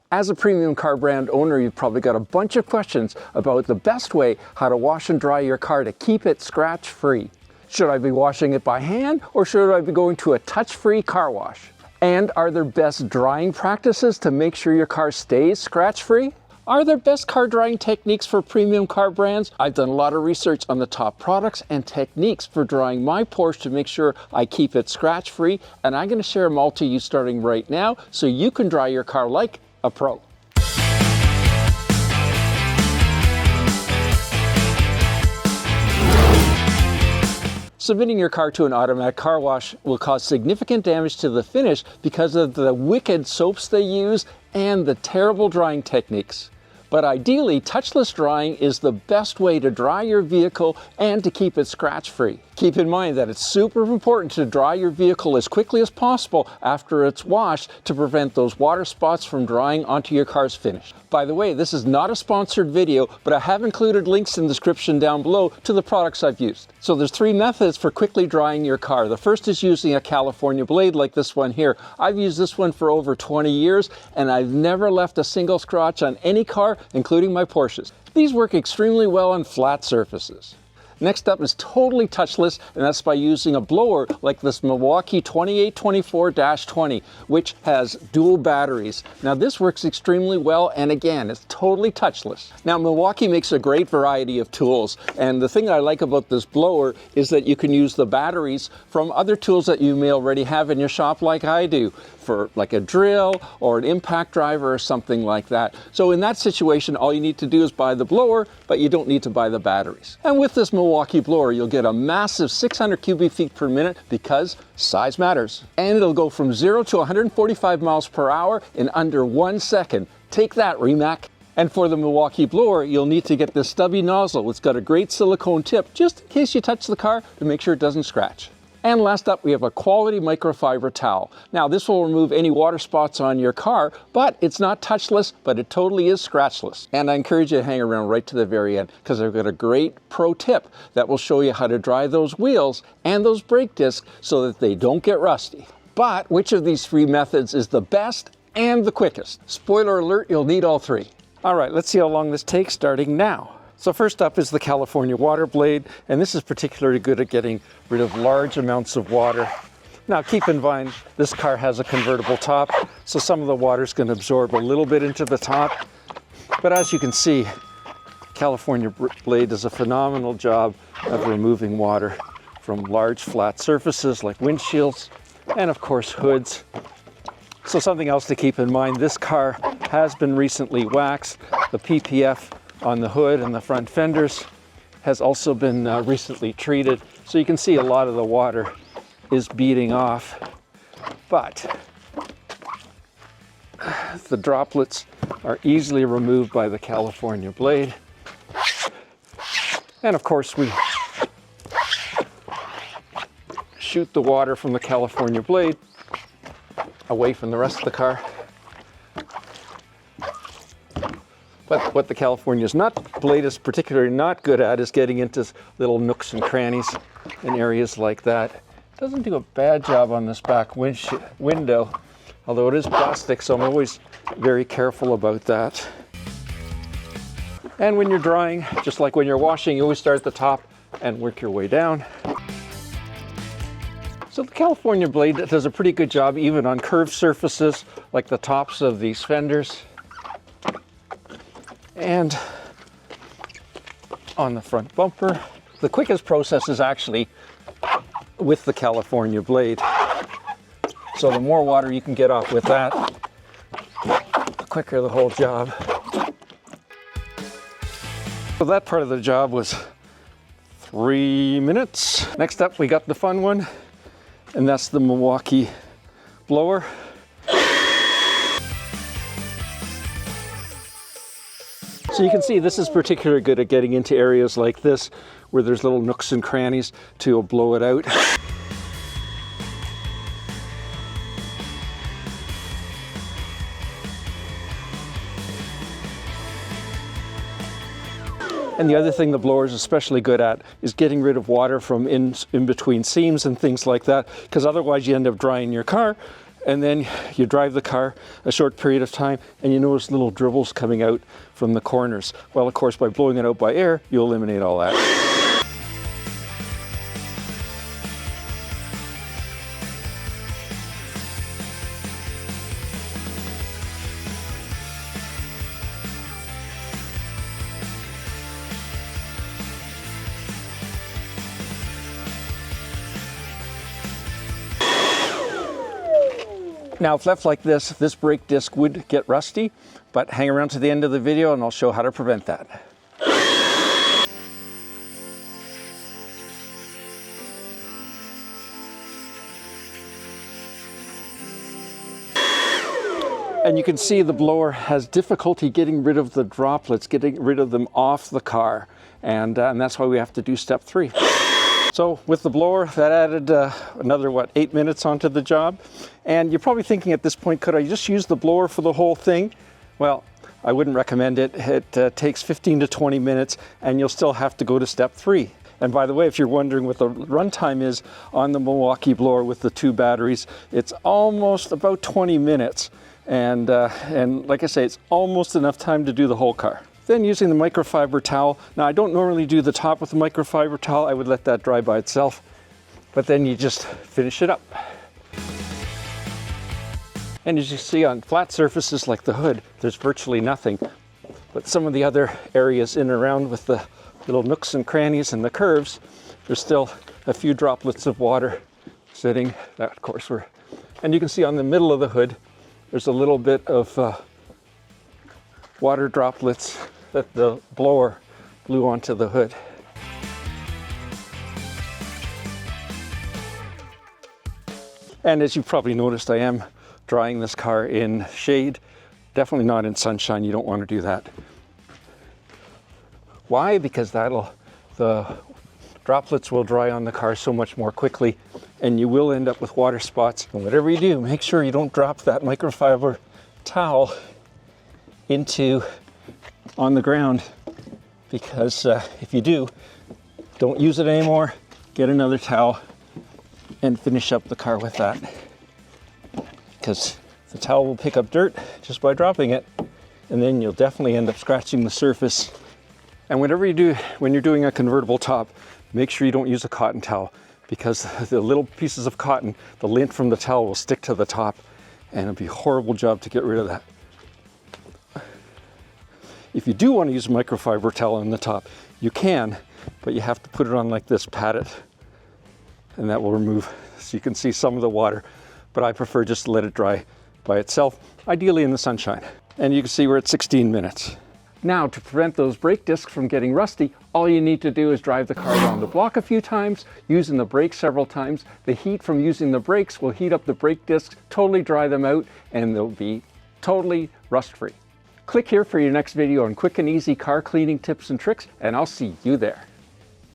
As a premium car brand owner, you've probably got a bunch of questions about the best way how to wash and dry your car to keep it scratch-free. Should I be washing it by hand, or should I be going to a touch-free car wash? And are there best drying practices to make sure your car stays scratch-free? Are there best car drying techniques for premium car brands? I've done a lot of research on the top products and techniques for drying my Porsche to make sure I keep it scratch-free, and I'm going to share them all to you starting right now so you can dry your car like a pro. Submitting your car to an automatic car wash will cause significant damage to the finish because of the wicked soaps they use and the terrible drying techniques. But ideally, touchless drying is the best way to dry your vehicle and to keep it scratch-free. Keep in mind that it's super important to dry your vehicle as quickly as possible after it's washed to prevent those water spots from drying onto your car's finish. By the way, this is not a sponsored video, but I have included links in the description down below to the products I've used. So there's 3 methods for quickly drying your car. The first is using a California blade like this one here. I've used this one for over 20 years and I've never left a single scratch on any car, including my Porsches. These work extremely well on flat surfaces. Next up is totally touchless, and that's by using a blower like this Milwaukee 2824-20, which has dual batteries. Now this works extremely well, and again, it's totally touchless. Now Milwaukee makes a great variety of tools, and the thing I like about this blower is that you can use the batteries from other tools that you may already have in your shop like I do, for like a drill or an impact driver or something like that. So in that situation, all you need to do is buy the blower, but you don't need to buy the batteries. And with this Milwaukee blower, you'll get a massive 600 cubic feet per minute because size matters. And it'll go from 0 to 145 miles per hour in under 1 second. Take that, Rimac. And for the Milwaukee blower, you'll need to get this Stubby nozzle. It's got a great silicone tip just in case you touch the car to make sure it doesn't scratch. And last up, we have a quality microfiber towel. Now this will remove any water spots on your car, but it's not touchless, but it totally is scratchless. And I encourage you to hang around right to the very end because I've got a great pro tip that will show you how to dry those wheels and those brake discs so that they don't get rusty. But which of these 3 methods is the best and the quickest? Spoiler alert, you'll need all 3. All right, let's see how long this takes starting now. So first up is the California water blade, and this is particularly good at getting rid of large amounts of water. Now keep in mind, this car has a convertible top, so some of the water is going to absorb a little bit into the top. But as you can see, California blade does a phenomenal job of removing water from large flat surfaces like windshields and of course hoods. So something else to keep in mind, this car has been recently waxed. The PPF on the hood and the front fenders has also been recently treated, so you can see a lot of the water is beading off, but the droplets are easily removed by the California blade. And of course we shoot the water from the California blade away from the rest of the car. But what the California blade is particularly not good at is getting into little nooks and crannies and areas like that. It doesn't do a bad job on this back window, although it is plastic, so I'm always very careful about that. And when you're drying, just like when you're washing, you always start at the top and work your way down. So the California blade does a pretty good job even on curved surfaces like the tops of these fenders and on the front bumper. The quickest process is actually with the California blade. So the more water you can get off with that, the quicker the whole job. So that part of the job was 3 minutes. Next up, we got the fun one, and that's the Milwaukee blower. So you can see this is particularly good at getting into areas like this where there's little nooks and crannies to blow it out. And the other thing the blower is especially good at is getting rid of water from in between seams and things like that, because otherwise you end up drying your car and then you drive the car a short period of time and you notice little dribbles coming out from the corners. Well, of course, by blowing it out by air, you eliminate all that. Now, if left like this brake disc would get rusty, but hang around to the end of the video and I'll show how to prevent that. And you can see the blower has difficulty getting rid of the droplets, getting rid of them off the car. And that's why we have to do step 3. So with the blower, that added another, 8 minutes onto the job. And you're probably thinking at this point, could I just use the blower for the whole thing? Well, I wouldn't recommend it. It takes 15 to 20 minutes and you'll still have to go to step 3. And by the way, if you're wondering what the runtime is on the Milwaukee blower with the 2 batteries, it's almost about 20 minutes. And like I say, it's almost enough time to do the whole car. Then using the microfiber towel. Now, I don't normally do the top with the microfiber towel. I would let that dry by itself. But then you just finish it up. And as you see on flat surfaces like the hood, there's virtually nothing. But some of the other areas in and around with the little nooks and crannies and the curves, there's still a few droplets of water sitting. That, of course, and you can see on the middle of the hood, there's a little bit of water droplets that the blower blew onto the hood. And as you've probably noticed, I am drying this car in shade, definitely not in sunshine. You don't want to do that. Why? Because the droplets will dry on the car so much more quickly and you will end up with water spots. And whatever you do, make sure you don't drop that microfiber towel on the ground, because if you do, don't use it anymore. Get another towel and finish up the car with that, because the towel will pick up dirt just by dropping it, and then you'll definitely end up scratching the surface. And whatever you do when you're doing a convertible top, make sure you don't use a cotton towel, because the little pieces of cotton, the lint from the towel will stick to the top, and it'll be a horrible job to get rid of that. If you do want to use a microfiber towel on the top, you can, but you have to put it on like this, pat it, and that will remove, so you can see some of the water. But I prefer just to let it dry by itself, ideally in the sunshine. And you can see we're at 16 minutes. Now, to prevent those brake discs from getting rusty, all you need to do is drive the car around the block a few times, using the brakes several times. The heat from using the brakes will heat up the brake discs, totally dry them out, and they'll be totally rust-free. Click here for your next video on quick and easy car cleaning tips and tricks, and I'll see you there.